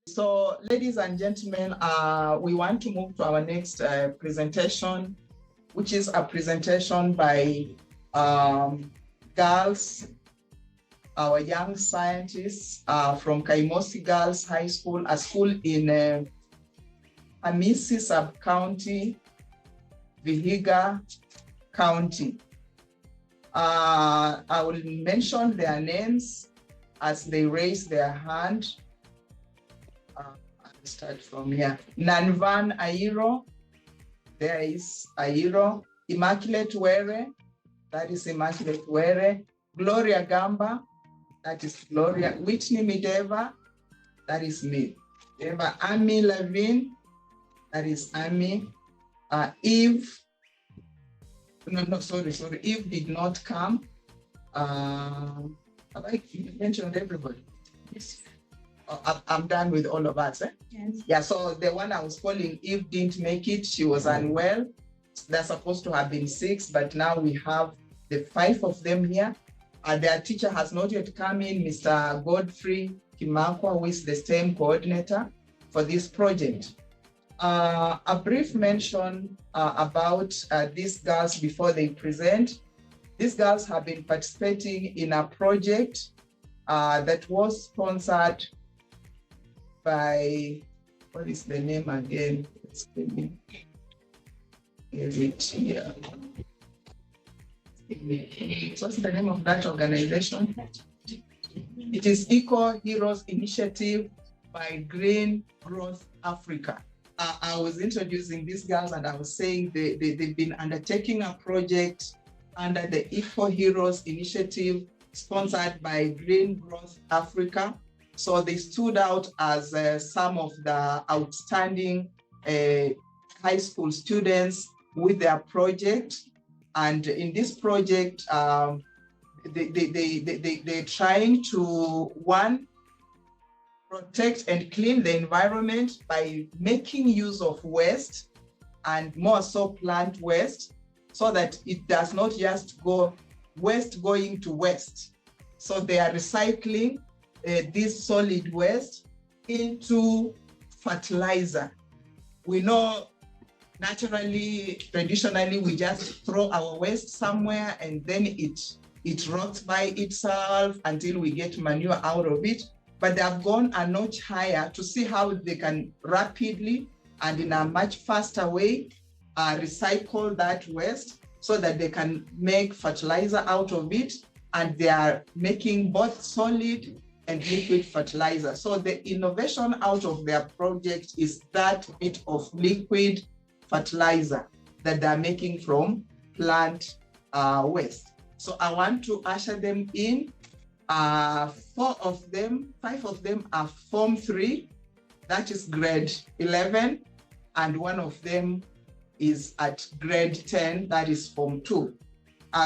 So, ladies and gentlemen, we want to move to our next presentation, which is a presentation by girls, our young scientists from Kaimosi Girls High School, a school in Hamisi Sub-County, Vihiga County. I will mention their names as they raise their hand. I'll start from here. Nanvan Airo, there is Airo. Immaculate Were, that is Immaculate Were. Gloria Gamba, that is Gloria. Whitney Mideva, that is me. Mideva. Ami Levine, that is Ami. Eve, sorry, Eve did not come. Have I mentioned everybody? Yes. I'm done with all of us. Yes. Yeah, so the one I was calling Eve didn't make it. She was unwell. They're supposed to have been 6, but now we have the 5 of them here. Their teacher has not yet come in, Mr. Godfrey Kimakwa, who is the STEM coordinator for this project. A brief mention about these girls before they present. These girls have been participating in a project that was sponsored by, what is the name again? What's the name of that organization? It is EcoHeroes Initiative by Green Growth Africa. I was introducing these girls and I was saying they've been undertaking a project under the EcoHeroes Initiative sponsored by Green Growth Africa. So they stood out as some of the outstanding high school students with their project. And in this project, they're trying to, one, protect and clean the environment by making use of waste, and more so plant waste, so that it does not just go waste going to waste. So they are recycling this solid waste into fertilizer. We know naturally, traditionally, we just throw our waste somewhere and then it rots by itself until we get manure out of it. But they have gone a notch higher to see how they can rapidly and in a much faster way recycle that waste so that they can make fertilizer out of it. And they are making both solid and liquid fertilizer. So the innovation out of their project is that bit of liquid fertilizer that they're making from plant waste. So I want to usher them in. 5 of them are Form 3, that is grade 11, and one of them is at grade 10, that is Form 2.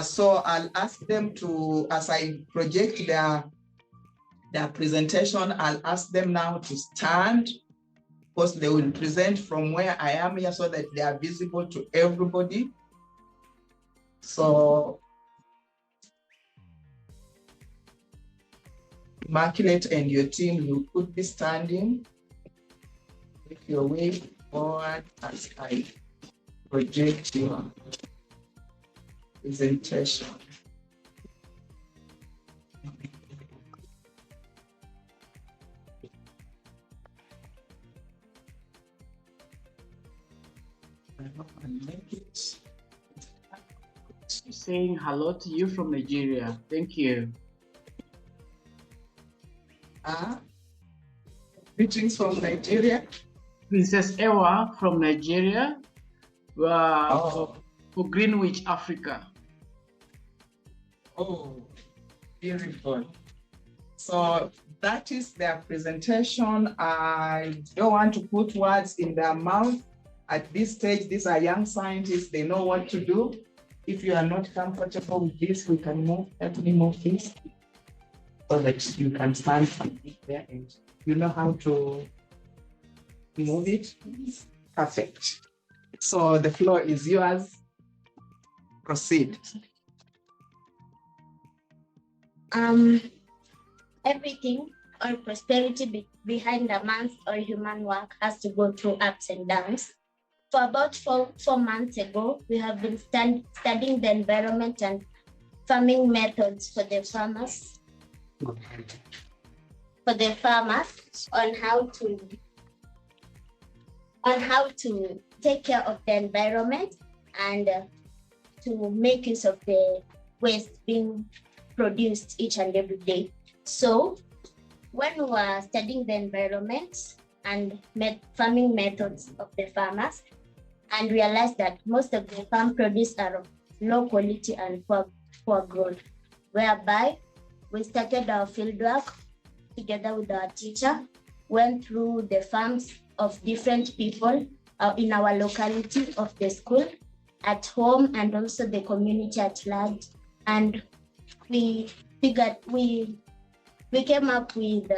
So I'll ask them to, as I project their presentation, I'll ask them now to stand. Of course, they will present from where I am here so that they are visible to everybody. So, Immaculate and your team, you could be standing. Make your way forward as I project your presentation. Saying hello to you from Nigeria. Thank you. Greetings from Nigeria. Princess Ewa from Nigeria for Greenwich, Africa. Oh, beautiful. So that is their presentation. I don't want to put words in their mouth. At this stage, these are young scientists. They know what to do. If you are not comfortable with this, we can move. Let me move this so that you can stand there and you know how to move it. Perfect. So the floor is yours. Proceed. Everything or prosperity behind a man's or human work has to go through ups and downs. For about four months ago, we have been studying the environment and farming methods for the farmers. On how to take care of the environment and to make use of the waste being produced each and every day. So when we were studying the environment and farming methods of the farmers, and realized that most of the farm produce are of low quality and poor growth, whereby we started our fieldwork together with our teacher, went through the farms of different people in our locality of the school, at home, and also the community at large. And we came up with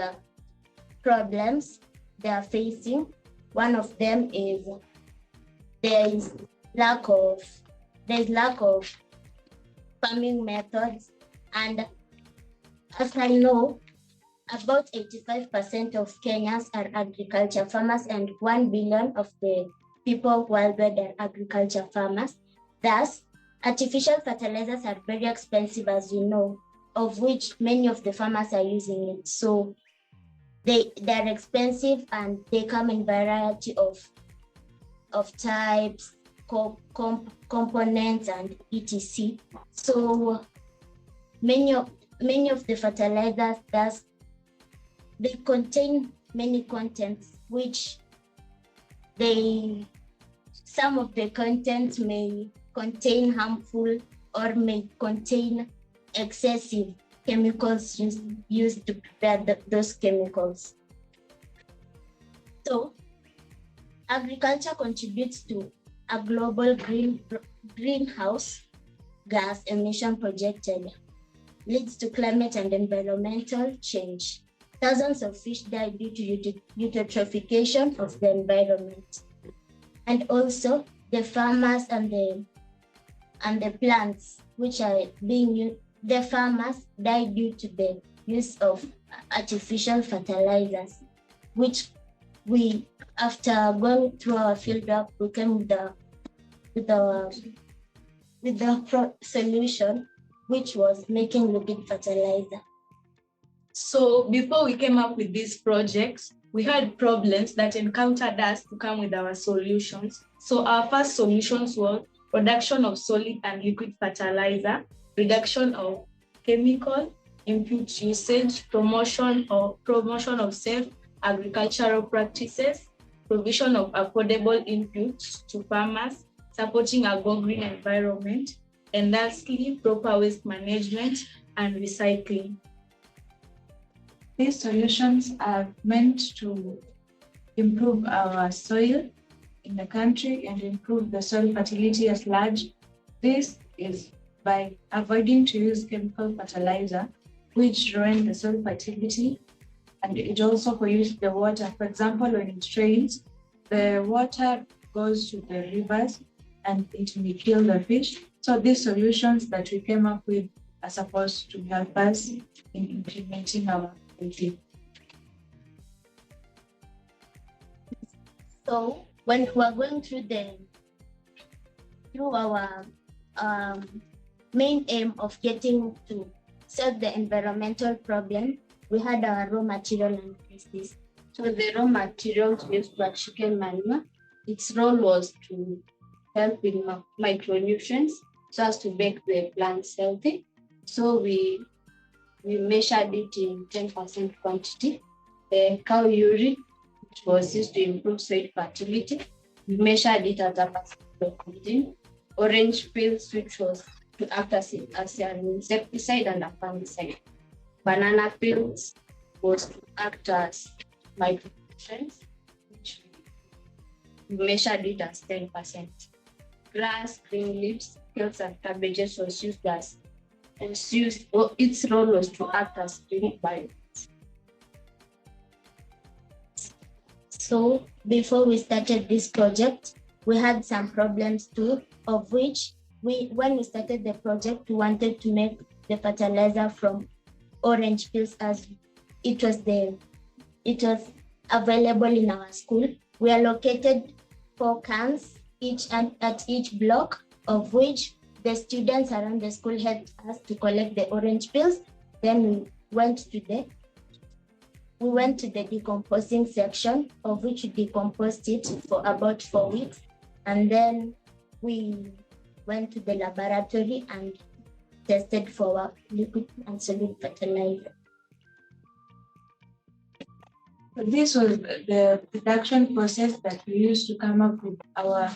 problems they are facing. One of them is there's lack of farming methods, and as I know, about 85% of Kenyans are agriculture farmers, and 1 billion of the people worldwide are agriculture farmers. Thus, artificial fertilizers are very expensive, as you know, of which many of the farmers are using it. So they're expensive, and they come in variety of types, components, and etc. So many of the fertilizers, thus, they contain many contents, which some of the contents may contain harmful or may contain excessive chemicals used to prepare those chemicals. So agriculture contributes to a global greenhouse gas emission projected, leads to climate and environmental change. Thousands of fish die due to eutrophication of the environment. And also the farmers and the plants which are being used, the farmers die due to the use of artificial fertilizers, which we, after going through our fieldwork, we came with the solution, which was making liquid fertilizer. So before we came up with these projects, we had problems that encountered us to come with our solutions. So our first solutions were production of solid and liquid fertilizer, reduction of chemical input usage, promotion of safe agricultural practices, provision of affordable inputs to farmers, supporting a go-green environment, and lastly, proper waste management and recycling. These solutions are meant to improve our soil in the country and improve the soil fertility at large. This is by avoiding to use chemical fertilizer, which ruin the soil fertility, and it also pollutes the water. For example, when it rains, the water goes to the rivers and it may kill the fish. So these solutions that we came up with are supposed to help us in implementing our policy. So when we're going through our main aim of getting to solve the environmental problem, we had our raw material analysis. So the raw materials used were chicken manure. Its role was to help with micronutrients so as to make the plants healthy. So we measured it in 10% quantity. The cow urine, which was used to improve soil fertility, we measured it at a percent of content. Orange peels, which was to act as an insecticide and a fungicide. Banana peels was to act as micronutrients, which we measured it as 10%. Grass, green leaves, kales, and cabbages was used as its role was to act as green biomass. So before we started this project, we had some problems too, of which when we started the project, we wanted to make the fertilizer from orange peels as it was available in our school. We allocated 4 cans each at each block, of which the students around the school helped us to collect the orange peels. Then we went to the decomposing section, of which we decomposed it for about 4 weeks. And then we went to the laboratory and tested for liquid and solid fertilizer. This was the production process that we used to come up with our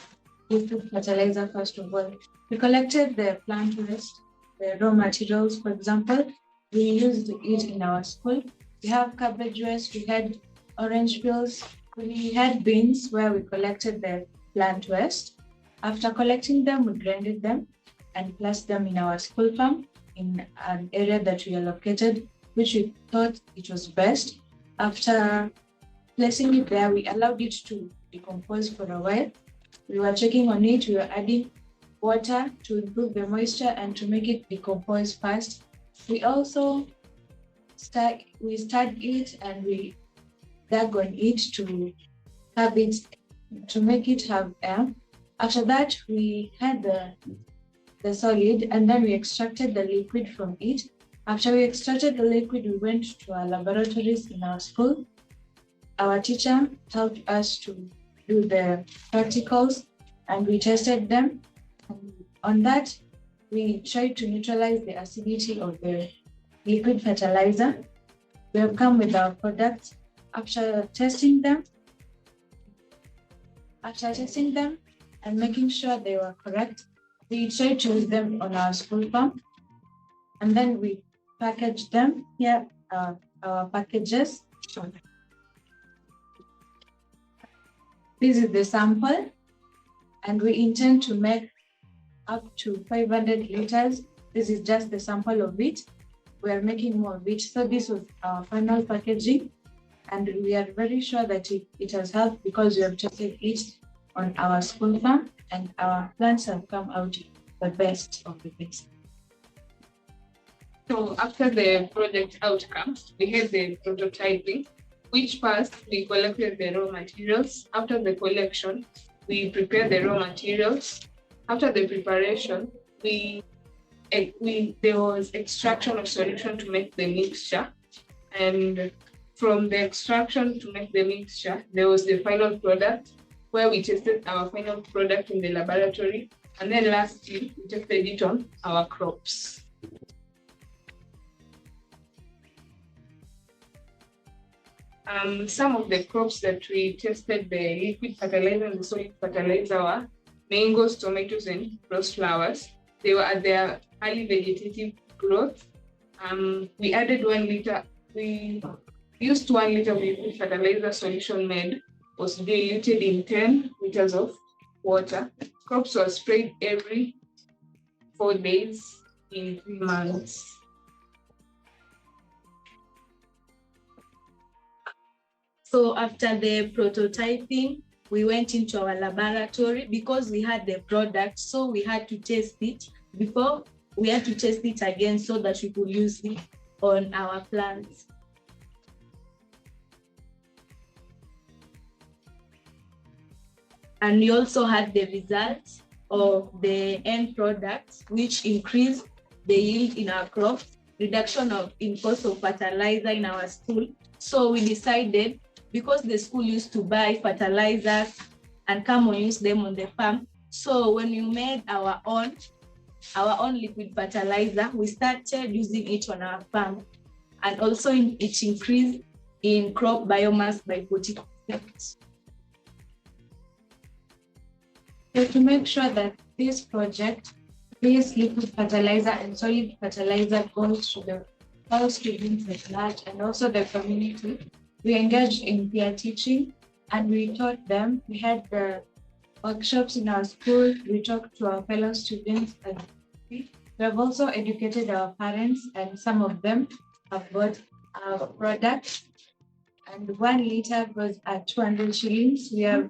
liquid fertilizer. First of all, we collected the plant waste, the raw materials. For example, we used it in our school. We have cabbage waste, we had orange peels, we had bins where we collected the plant waste. After collecting them, we grinded them and placed them in our school farm in an area that we allocated, which we thought it was best. After placing it there, we allowed it to decompose for a while. We were checking on it, we were adding water to improve the moisture and to make it decompose fast. We also stirred it and we dug on it to have it, to make it have air. After that, we had the solid and then we extracted the liquid from it. After we extracted the liquid, we went to our laboratories in our school. Our teacher helped us to do the practicals and we tested them. And on that, we tried to neutralize the acidity of the liquid fertilizer. We have come with our products. After testing them and making sure they were correct, we tried to use them on our school farm. And then we packaged them. Here are our packages. This is the sample, and we intend to make up to 500 liters. This is just the sample of it. We are making more of it. So this was our final packaging, and we are very sure that it has helped because we have tested it on our school farm, and our plants have come out the best of the best. So after the project outcomes, we had the prototyping, which first we collected the raw materials. After the collection, we prepared the raw materials. After the preparation, there was extraction of solution to make the mixture. And from the extraction to make the mixture, there was the final product where we tested our final product in the laboratory. And then lastly, we tested it on our crops. Some of the crops that we tested the liquid fertilizer and the solid fertilizer were mangoes, tomatoes, and rose flowers. They were at their early vegetative growth. We added 1 liter, we used 1 liter of liquid fertilizer solution made, was diluted in 10 liters of water. Crops were sprayed every 4 days in 3 months. So after the prototyping, we went into our laboratory because we had the product, so we had to test it before we had to test it again so that we could use it on our plants. And we also had the results of the end product, which increased the yield in our crops, reduction in cost of fertilizer in our school. So we decided, because the school used to buy fertilizers and come and use them on the farm. So when we made our own liquid fertilizer, we started using it on our farm. And also it increased in crop biomass by 40%. So to make sure that this project, this liquid fertilizer and solid fertilizer goes to all students at large and also the community, we engaged in peer teaching and we taught them. We had the workshops in our school. We talked to our fellow students and we have also educated our parents, and some of them have bought our products. And 1 liter goes at 200 shillings. We have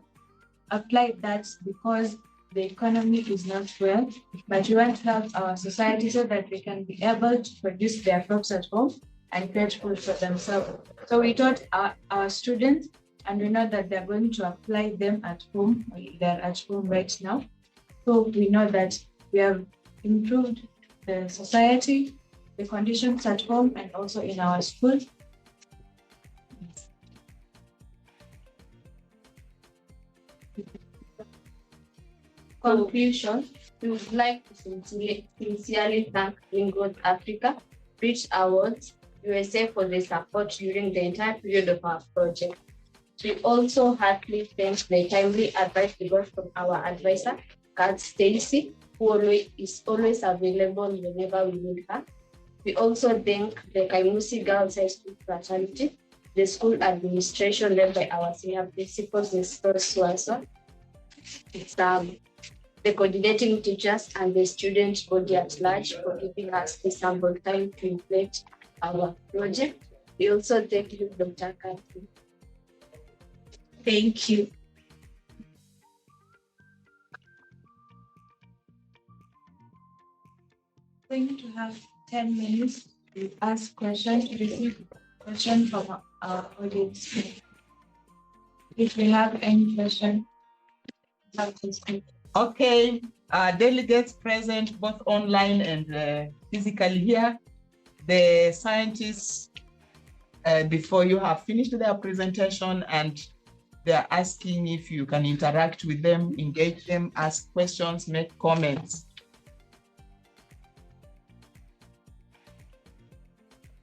applied that because the economy is not well, but we want to help our society so that they can be able to produce their crops at home and create food for themselves. So we taught our students, and we know that they're going to apply them at home. They're at home right now. So we know that we have improved the society, the conditions at home, and also in our schools. Conclusion, we would like to sincerely thank Green Growth Africa, Bridge Awards, USA for the support during the entire period of our project. We also heartily thank the timely advice we got from our advisor, Kat Stacy, who is always available whenever we need her. We also thank the Kaimosi Girls High School fraternity, the school administration led by our senior principal, Ms. Swanson, the coordinating teachers and the student body at large for giving us this ample time to reflect our project. We also thank you, Dr. Kathy. Thank you. We're going to have 10 minutes to ask questions, to receive questions from our audience. If we have any question, have to speak. Okay, delegates present both online and physically here. The scientists, before you have finished their presentation, and they're asking if you can interact with them, engage them, ask questions, make comments.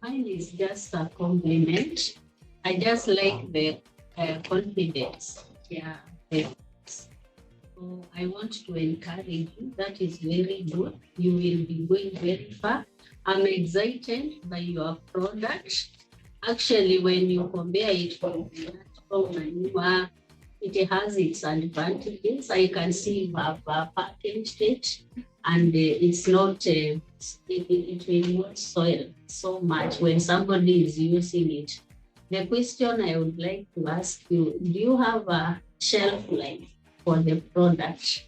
Mine is just a compliment. I just like the confidence. Yeah. So I want to encourage you. That is very good. You will be going very far. I'm excited by your product. Actually, when you compare it from manure, it has its advantages. I can see you have packaged it, and it's not, it will not soil so much when somebody is using it. The question I would like to ask you, do you have a shelf life for the product?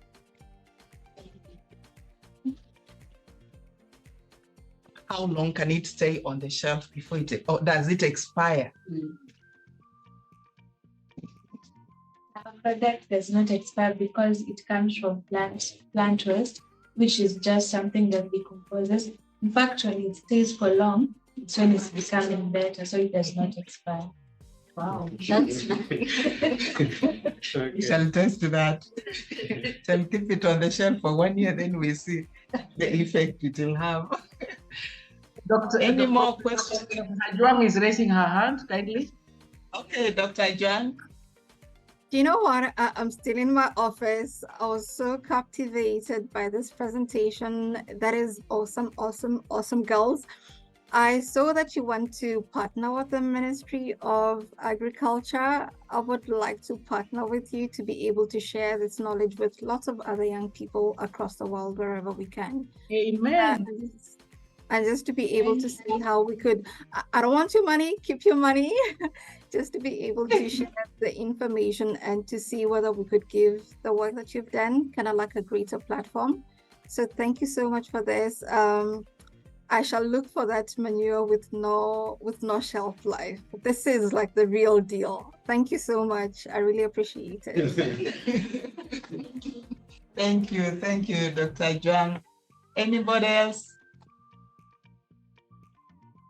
How long can it stay on the shelf before it, or does it expire? Our product does not expire because it comes from plant waste, which is just something that decomposes. In fact, when it stays for long, it's when it's becoming better, so it does not expire. Wow, that's nice. We shall test that. Shall keep it on the shelf for 1 year, then we see the effect it will have. Any more questions? Juang is raising her hand, kindly. Okay, Dr. Juang. Do you know what? I'm still in my office. I was so captivated by this presentation. That is awesome, awesome, awesome, girls. I saw that you want to partner with the Ministry of Agriculture. I would like to partner with you to be able to share this knowledge with lots of other young people across the world, wherever we can. Amen. And just to be able to see how we could, I don't want your money, keep your money, just to be able to share the information and to see whether we could give the work that you've done kind of like a greater platform. So thank you so much for this. I shall look for that manure with no shelf life. This is like the real deal. Thank you so much. I really appreciate it. Thank you, Dr. Juang. Anybody else?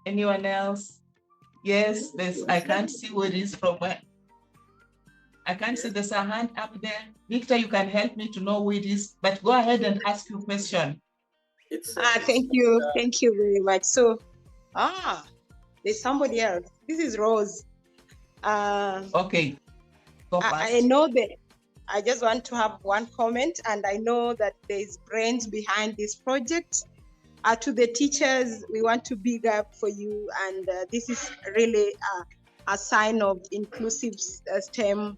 Anyone else? Yes, I can't see where it is from where. I can't see there's a hand up there. Victor, you can help me to know who it is, but go ahead and ask your question. Thank you very much. So, there's somebody else. This is Rose. Okay. Go fast. I know that I just want to have one comment, and I know that there's brains behind this project. To the teachers, we want to big up for you, and this is really a sign of inclusive STEM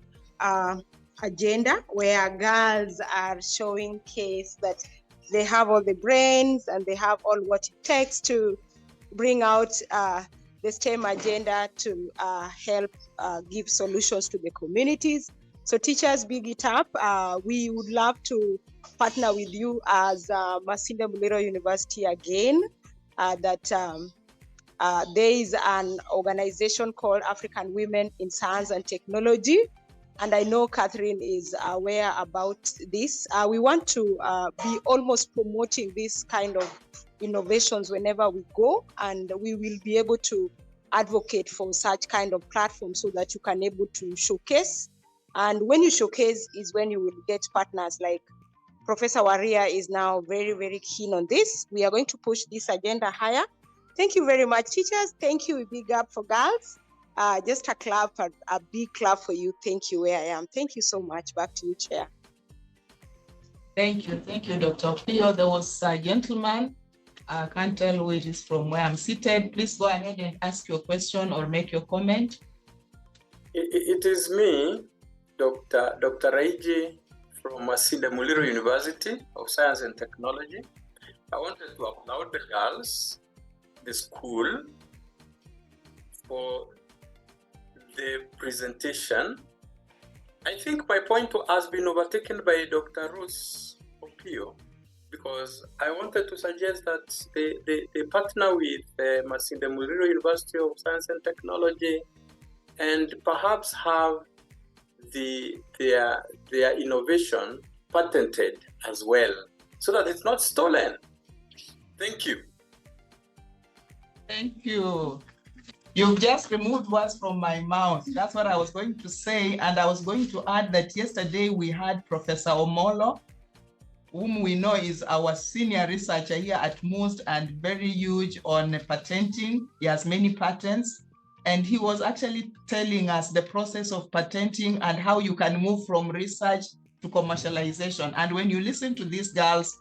agenda, where girls are showing case that they have all the brains and they have all what it takes to bring out the STEM agenda to help give solutions to the communities. So teachers, big it up. We would love to partner with you as Masinde Muliro University again, that There is an organization called African Women in Science and Technology, and I know Catherine is aware about this. We want to be almost promoting this kind of innovations whenever we go, and we will be able to advocate for such kind of platforms so that you can able to showcase. And when you showcase is when you will get partners. Like Professor Waria is now very, very keen on this. We are going to push this agenda higher. Thank you very much, teachers. Thank you. Big up for girls. Just a clap, a big clap for you. Thank you where I am. Thank you so much. Back to you, Chair. Thank you, Dr. Pio. There was a gentleman. I can't tell who it is from where I'm seated. Please go ahead and ask your question or make your comment. It is me, Dr. Raiji from Masinde Muliro University of Science and Technology. I wanted to applaud the girls, the school, for the presentation. I think my point has been overtaken by Dr. Ruth Opio, because I wanted to suggest that they partner with Masinde Muliro University of Science and Technology and perhaps have their innovation patented as well, so that it's not stolen. Thank you. Thank you. You've just removed words from my mouth. That's what I was going to say. And I was going to add that yesterday we had Professor Omolo, whom we know is our senior researcher here at MUST and very huge on patenting. He has many patents. And he was actually telling us the process of patenting and how you can move from research to commercialization. And when you listen to these girls,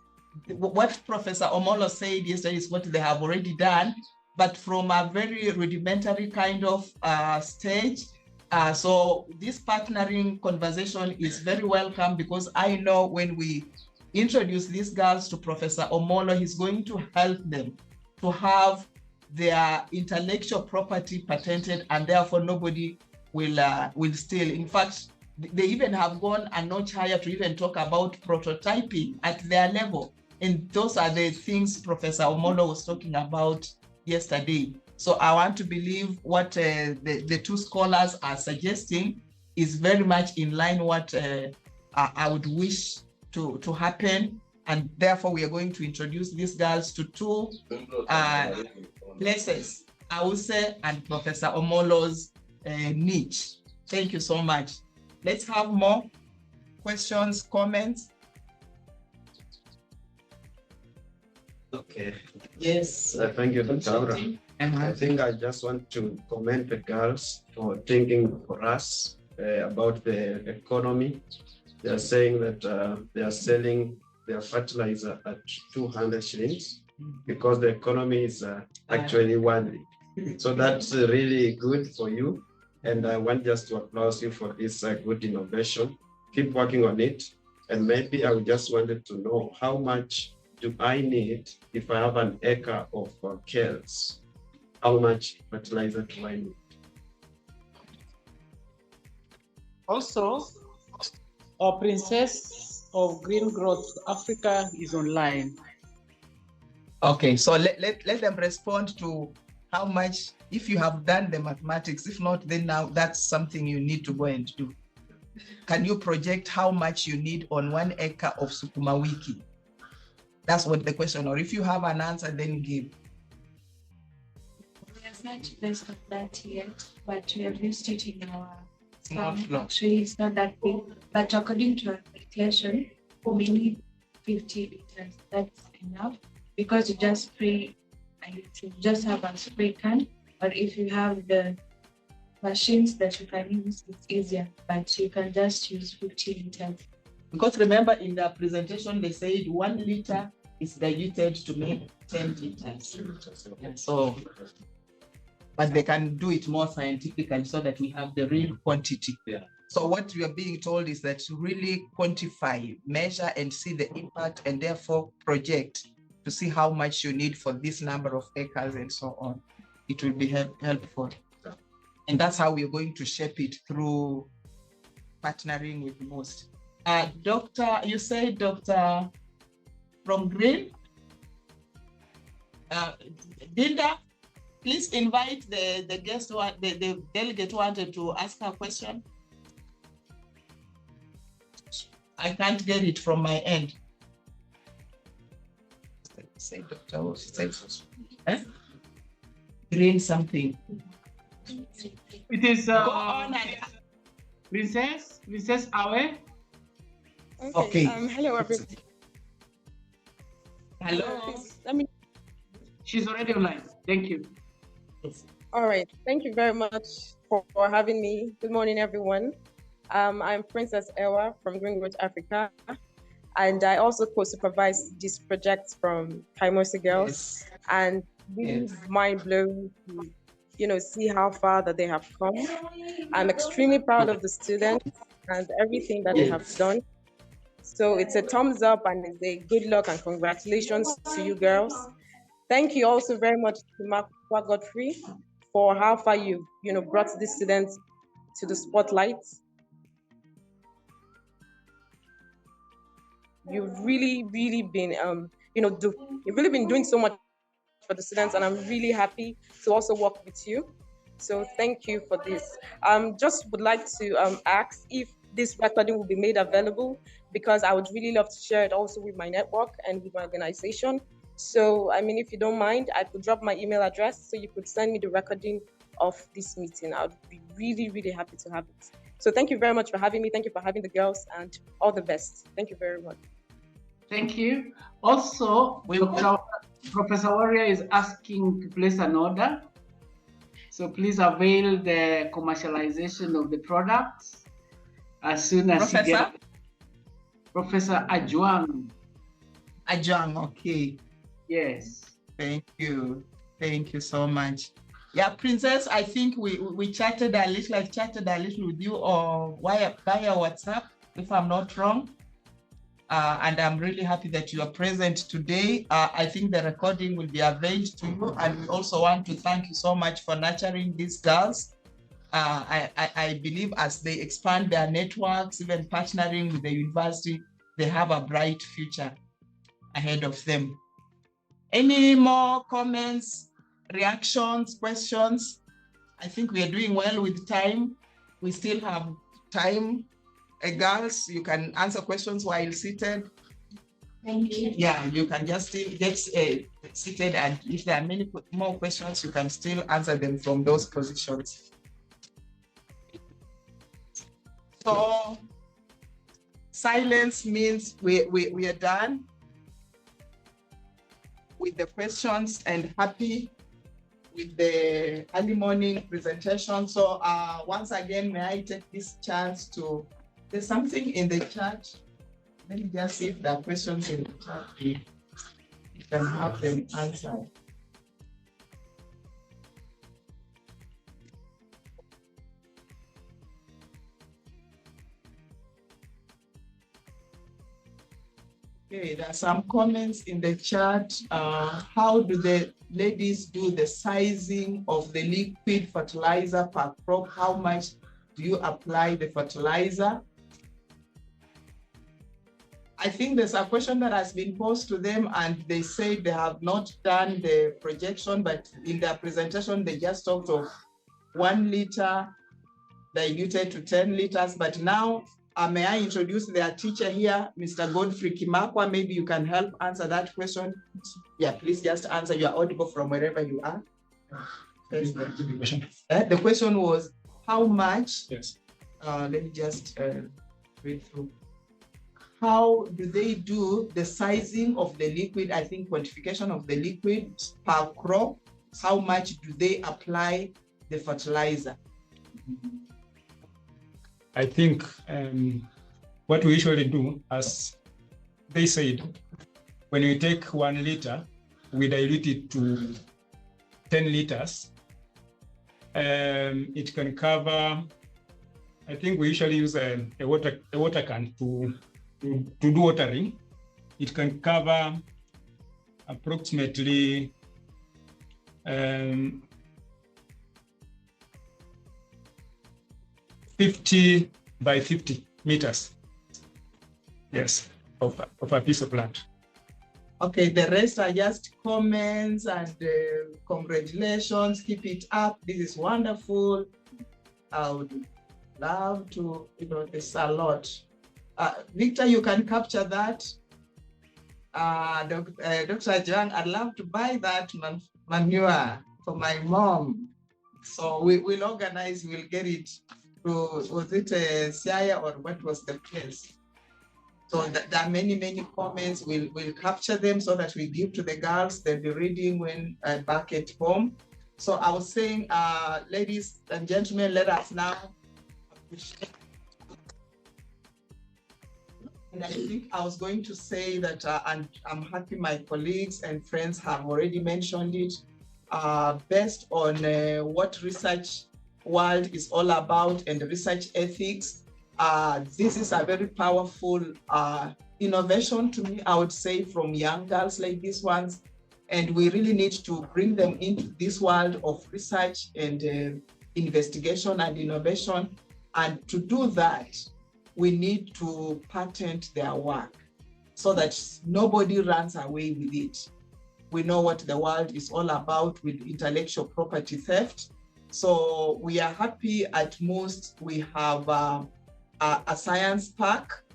what Professor Omolo said yesterday is what they have already done, but from a very rudimentary kind of stage. So this partnering conversation is very welcome, because I know when we introduce these girls to Professor Omolo, he's going to help them to have their intellectual property patented, and therefore nobody will steal. In fact, they even have gone a notch higher to even talk about prototyping at their level. And those are the things Professor Omolo was talking about yesterday. So I want to believe what the two scholars are suggesting is very much in line what I would wish to happen. And therefore we are going to introduce these girls to two places, Ause and Professor Omolo's niche. Thank you so much. Let's have more questions, comments. Okay. Yes. Thank you, Dr. I think I just want to commend the girls for thinking for us about the economy. They are saying that they are selling their fertilizer at 200 shillings because the economy is actually one. So that's really good for you. And I want just to applaud you for this good innovation. Keep working on it. And maybe I just wanted to know, how much do I need if I have an acre of kales? How much fertilizer do I need? Also, our Princess of Green Growth Africa is online. Okay, so let them respond to how much, if you have done the mathematics. If not, then now that's something you need to go and do. Can you project how much you need on 1 acre of Sukuma Wiki? That's what the question, or if you have an answer, then give. We have not based on that yet, but we have used it in our Small flow. Actually, it's not that big, but according to our calculation, we need 50 liters. That's enough, because you just spray, and you just have a spray can. But if you have the machines that you can use, it's easier, but you can just use 50 liters. Because remember, in the presentation, they said 1 liter is diluted to make 10 liters. So, but they can do it more scientifically so that we have the real quantity. Yeah. So what we are being told is that to really quantify, measure, and see the impact, and therefore project to see how much you need for this number of acres and so on. It will be helpful. And that's how we're going to shape it through partnering with MUST. Doctor, you said Dr. from Green? Dinda? Please invite the guest, the delegate wanted to ask a question. I can't get it from my end. Say Dr. Green something. It is Go on and Princess Awe. Okay. Hello, everyone. Hello. She's already online. Thank you. All right. Thank you very much for having me. Good morning, everyone. I'm Princess Ewa from Greenwood, Africa. And I also co-supervise this project from Kaimosi Girls. Yes. And really mind-blowing to, see how far that they have come. I'm extremely proud of the students and everything that they have done. So it's a thumbs up and it's a good luck and congratulations to you girls. Thank you also very much to Markwa Godfrey for how far you brought these students to the spotlight. You've really been you've really been doing so much for the students, and I'm really happy to also work with you. So thank you for this. Just would like to ask if this recording will be made available, because I would really love to share it also with my network and with my organization. So, if you don't mind, I could drop my email address so you could send me the recording of this meeting. I would be really happy to have it. So thank you very much for having me. Thank you for having the girls, and all the best. Thank you very much. Thank you. Also, Professor Warrior is asking to place an order. So please avail the commercialization of the products as soon as you get Professor Ajuang. Ajuang, okay. Yes. Thank you. Thank you so much. Yeah, Princess, I think we chatted a little with you or via WhatsApp, if I'm not wrong. And I'm really happy that you are present today. I think the recording will be availed to you. And we also want to thank you so much for nurturing these girls. I believe as they expand their networks, even partnering with the university, they have a bright future ahead of them. Any more comments, reactions, questions? I think we are doing well with time. We still have time. Girls, you can answer questions while seated. Thank you. Yeah, you can just still get seated, and if there are many more questions, you can still answer them from those positions. So silence means we are done with the questions and happy with the early morning presentation. So once again, may I take this chance to, there's something in the chat. Let me just see if there are questions in the chat. You can have them answered. Okay, there are some comments in the chat. How do the ladies do the sizing of the liquid fertilizer per crop? How much do you apply the fertilizer? I think there's a question that has been posed to them, and they say they have not done the projection, but in their presentation, they just talked of 1 liter diluted to 10 liters. But now, may I introduce their teacher here, Mr. Godfrey Kimakwa? Maybe you can help answer that question. Yeah, please just answer. You are audible from wherever you are. The question was, how much? Yes. Let me just read through. How do they do the sizing of the liquid? I think quantification of the liquid per crop. How much do they apply the fertilizer? I think what we usually do, as they said, when we take 1 liter, we dilute it to 10 liters. It can cover, I think we usually use a water can to do watering. It can cover approximately 50 by 50 meters. Yes, of a piece of land. Okay, the rest are just comments and congratulations, keep it up. This is wonderful. I would love to, there's a lot. Victor, you can capture that. Dr. Jang, I'd love to buy that manure for my mom. So we'll organize, we'll get it to, was it Siaya or what was the place? So there are many, many comments. We'll capture them so that we give to the girls. They'll be reading when back at home. So I was saying, ladies and gentlemen, let us now appreciate. And I think I was going to say that I'm happy my colleagues and friends have already mentioned it. Based on what research world is all about and the research ethics, this is a very powerful innovation to me, I would say, from young girls like these ones. And we really need to bring them into this world of research and investigation and innovation. And to do that, we need to patent their work so that nobody runs away with it. We know what the world is all about with intellectual property theft. So we are happy at most we have a science park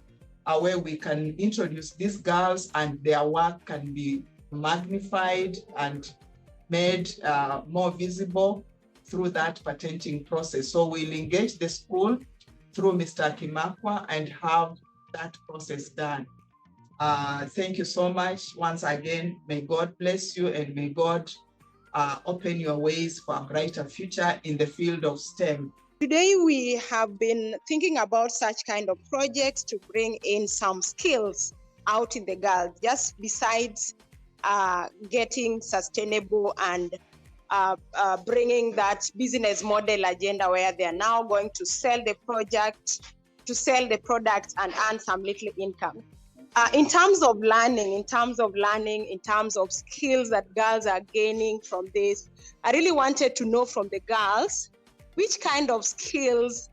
where we can introduce these girls and their work can be magnified and made more visible through that patenting process. So we'll engage the school through Mr. Kimakwa and have that process done. Thank you so much. Once again, may God bless you and may God open your ways for a brighter future in the field of STEM. Today, we have been thinking about such kind of projects to bring in some skills out in the girls, just besides getting sustainable and bringing that business model agenda where they are now going to sell the product and earn some little income. In terms of learning, in terms of skills that girls are gaining from this, I really wanted to know from the girls, which kind of skills,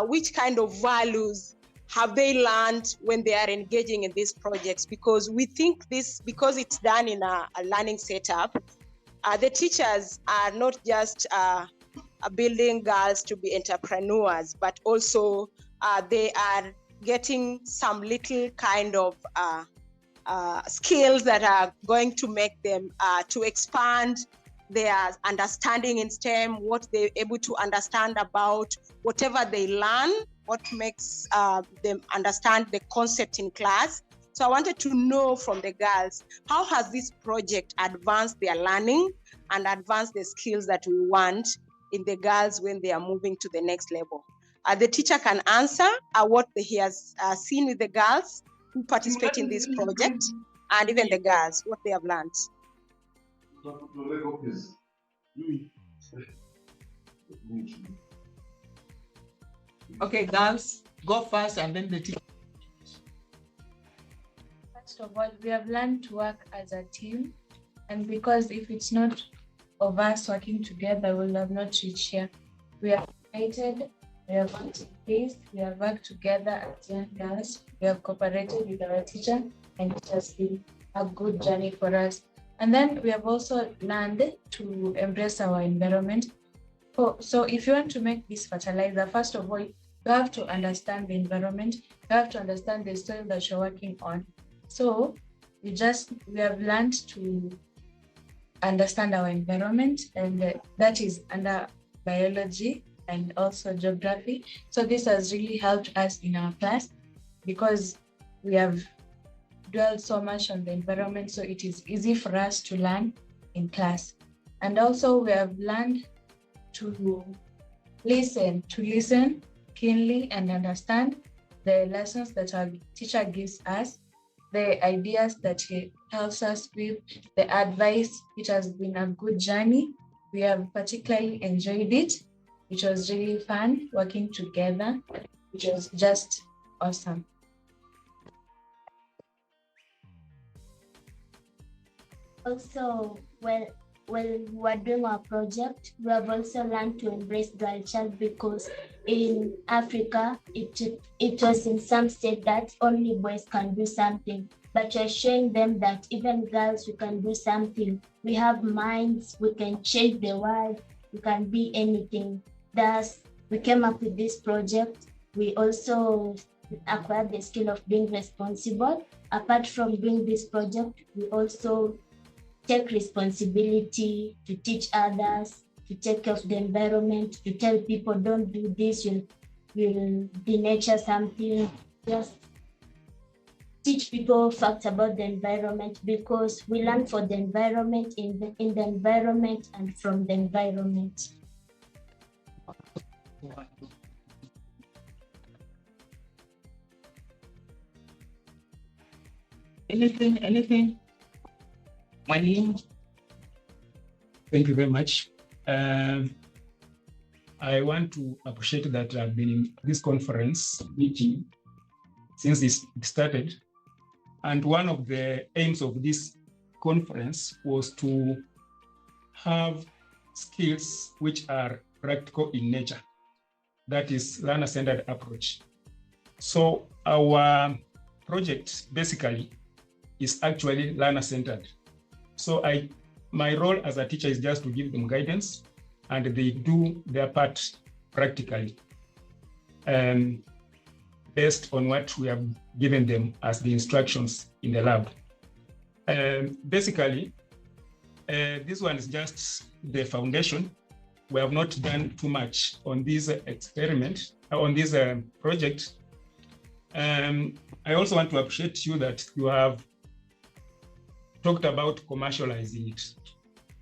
which kind of values have they learned when they are engaging in these projects? Because we think this, because it's done in a learning setup, the teachers are not just building girls to be entrepreneurs, but also they are getting some little kind of skills that are going to make them to expand their understanding in STEM, what they're able to understand about whatever they learn, what makes them understand the concept in class. So I wanted to know from the girls, how has this project advanced their learning and advanced the skills that we want in the girls when they are moving to the next level? The teacher can answer what he has seen with the girls who participate in this project, and even the girls, what they have learned. Okay, girls, go first and then the teacher. First of all, we have learned to work as a team, and because if it's not of us working together, we will have not reached here. We have united, we have worked in peace, we have worked together as young girls, we have cooperated with our teacher, and it has been a good journey for us. And then we have also learned to embrace our environment. So if you want to make this fertilizer, first of all, you have to understand the environment, you have to understand the soil that you're working on. So we have learned to understand our environment, and that is under biology and also geography. So this has really helped us in our class because we have dwelled so much on the environment, so it is easy for us to learn in class. And also we have learned to listen keenly and understand the lessons that our teacher gives us, the ideas that he helps us with, the advice. It has been a good journey. We have particularly enjoyed it. It was really fun working together. It was just awesome. Also, while we're doing our project, we have also learned to embrace girl child, because in Africa, it was in some state that only boys can do something. but you're showing them that even girls, we can do something. We have minds, we can change the world, we can be anything. Thus, we came up with this project. We also acquired the skill of being responsible. Apart from doing this project, we also take responsibility to teach others, to take care of the environment, to tell people, don't do this, you'll denature something. Just teach people facts about the environment, because we learn for the environment, in the environment, and from the environment. Anything? Mwalimu? Thank you very much. I want to appreciate that I've been in this conference meeting since it started. And one of the aims of this conference was to have skills which are practical in nature. That is learner-centered approach. So our project basically is actually learner-centered. So my role as a teacher is just to give them guidance, and they do their part practically, based on what we have given them as the instructions in the lab. Basically, this one is just the foundation. We have not done too much on this experiment, on this project. I also want to appreciate you that you have talked about commercializing it.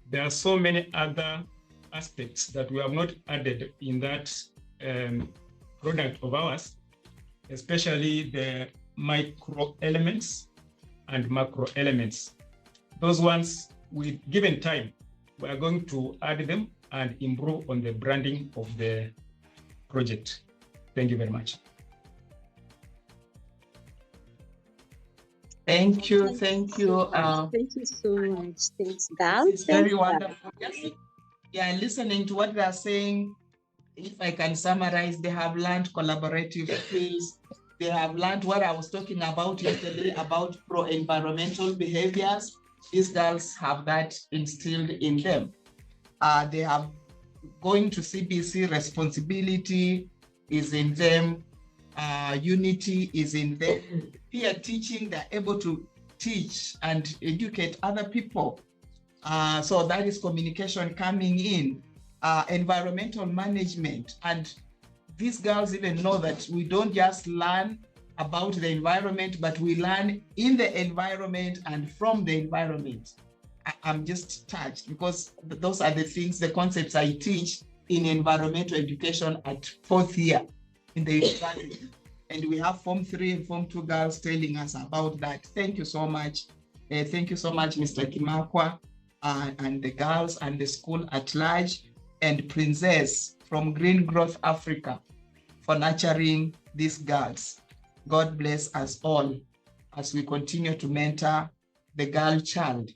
There are so many other aspects that we have not added in that product of ours, especially the micro elements and macro elements. Those ones, with given time, we are going to add them and improve on the branding of the project. Thank you very much. Thank you. Thank you so much. Thanks, girls. Very wonderful. Yeah, listening to what they are saying, if I can summarize, they have learned collaborative skills. They have learned what I was talking about yesterday about pro-environmental behaviors. These girls have that instilled in them. They have going to CBC, responsibility is in them, unity is in them. Peer teaching, they're able to teach and educate other people. So that is communication coming in, environmental management. And these girls even know that we don't just learn about the environment, but we learn in the environment and from the environment. I'm just touched because those are the things, the concepts I teach in environmental education at 4th year in the university. And we have Form 3 and Form 2 girls telling us about that. Thank you so much. Thank you so much, Mr. Kimakwa, and the girls and the school at large, and Princess from Green Growth Africa for nurturing these girls. God bless us all as we continue to mentor the girl child.